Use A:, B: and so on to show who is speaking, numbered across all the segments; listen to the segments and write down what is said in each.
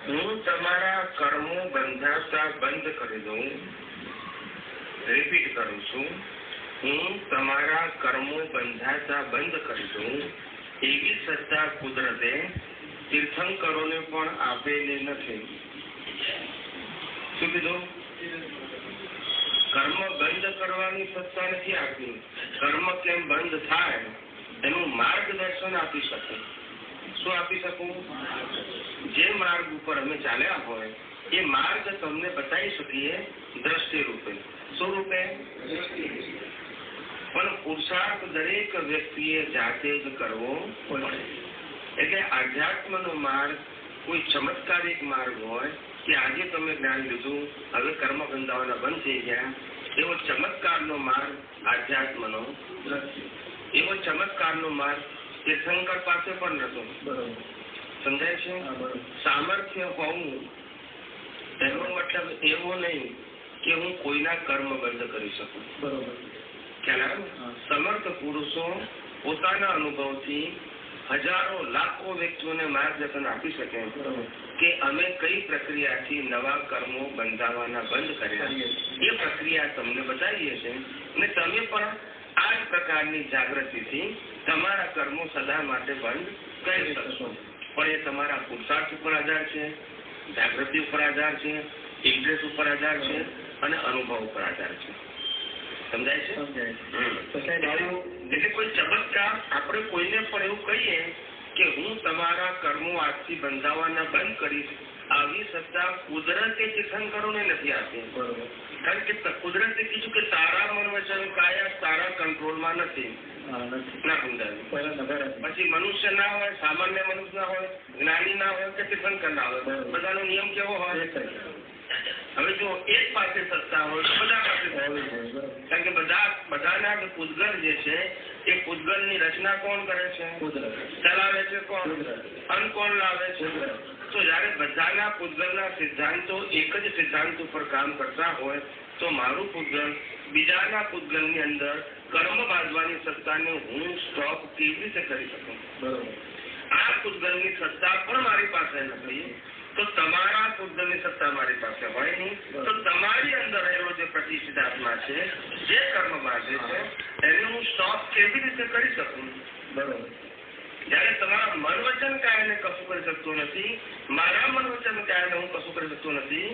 A: હું તમારા કર્મો બંધાતા બંધ કરી દઉં. રિપીટ કરું છું. હું તમારા કર્મો બંધાતા બંધ કરી દઉં એવી સત્તા કુદરતે તીર્થંકરોને પણ આપેલી નથી. શું કીધું? કર્મ બંધ કરવાની સત્તા નથી આપી. કર્મ કેમ બંધ થાય એનું માર્ગદર્શન આપી શકે. શું આપી શકું? જે માર્ગ ઉપર અમે ચાલ્યા હોય એ માર્ગ તમને બતાવી શકીએ દ્રષ્ટિ રૂપે. શું રૂપે? પણ પુરુષાર્થ દરેક વ્યક્તિએ જાતે જ કરવો પડે. એટલે આધ્યાત્મનો માર્ગ કોઈ ચમત્કારિક માર્ગ હોય કે આજે તમે જ્ઞાન લીધું, હવે કર્મ બંધાવાના બંધ થઈ ગયા, એવો ચમત્કારનો માર્ગ આધ્યાત્મનો નથી. એવો ચમત્કારનો માર્ગ તીર્થંકર પાસે પણ નતો. સમજાય છે? સામર્થ્ય હોવું એનો મતલબ એવો નહીં કે હું કોઈના કર્મ બંધ કરી શકું. ખ્યાલ? સમર્થ પુરુષો પોતાના અનુભવથી હજારો લાખો વ્યક્તિઓને માર્ગદર્શન આપી શકે કે અમે કઈ પ્રક્રિયાથી નવા કર્મો બંધાવાના બંધ કર્યા એ પ્રક્રિયા તમને બતાવીએ છીએ અને તમે પણ આ જ પ્રકારની જાગૃતિથી તમારા કર્મો સદા માટે બંધ કરી શકશો. પણ એ તમારા પુરુષાર્થ ઉપર આધાર છે, જાગૃતિ ઉપર આધાર છે, ઇન્ટરેસ્ટ ઉપર આધાર છે અને અનુભવ ઉપર આધાર છે. સમજાય છે? એટલે કોઈ ચમત્કાર આપણે કોઈને પણ એવું કહીએ કે હું તમારા કર્મો આજથી બંધાવાના બંધ કરીશ, આવી સત્તા કુદરતે તીર્થંકરોને નથી આપી. કારણ કે કુદરતે કીધું કે તારા મન વચન કાયા તારા કંટ્રોલમાં નથી. ના સમજાયું? પછી મનુષ્ય ના હોય, સામાન્ય મનુષ્ય ના હોય, જ્ઞાની ના હોય કે તીર્થંકર ના હોય, બધાનો નિયમ કેવો હોય? હવે જો એક પાસે સત્તા હોય તો બધા પાસે હોવી જોઈએ. કારણ કે બધાના પૂતગલ જે છે એ પૂતગલની રચના કોણ કરે છે? ચલાવે છે કોણ? અન્ન કોણ લાવે છે? તો જયારે બધાના પૂતગલના સિદ્ધાંતો એક જ સિદ્ધાંત ઉપર કામ કરતા હોય તો મારું પૂતગલ બીજાના પૂતગલની અંદર કર્મ બાંધવાની સત્તાને હું સ્ટોપ કેવી રીતે કરી શકું? આ પૂતગલની સત્તા પણ મારી પાસે નથી તો તમારા પૂતગલની સત્તા મારી પાસે હોય નહીં તો તમારી અંદર રહેલો જે પ્રતિષ્ઠિત આત્મા છે, જે કર્મ બાંધે છે એને હું સ્ટોપ કેવી રીતે કરી શકું? બરોબર. જયારે તમારા મન વચન કાયને કશું કરી શકતો નથી, મારા મન વચન કાયને હું કશું કરી શકતો નથી,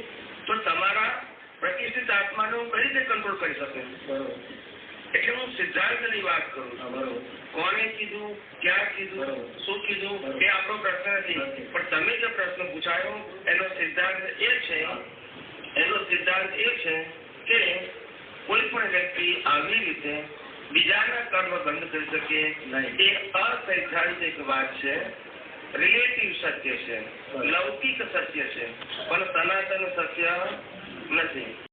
A: તો તમારા પ્રતિષ્ઠિત આત્માને હું કઈ રીતે કંટ્રોલ કરી શકું? બરોબર. એટલે હું સિદ્ધાંતની વાત કરું છું. કોને કીધું, ક્યાં કીધું, શું કીધું એ આપણો પ્રશ્ન નથી. પણ તમે જે પ્રશ્ન પૂછાયો એનો સિદ્ધાંત એ છે કે કોઈ પણ વ્યક્તિ આવી રીતે બીજાના કર્મ બંધ કરી શકે એ અસૈદ્ધાંતિક વાત છે, રિલેટિવ સત્ય છે, લૌકિક સત્ય છે, પણ સનાતન સત્ય નથી.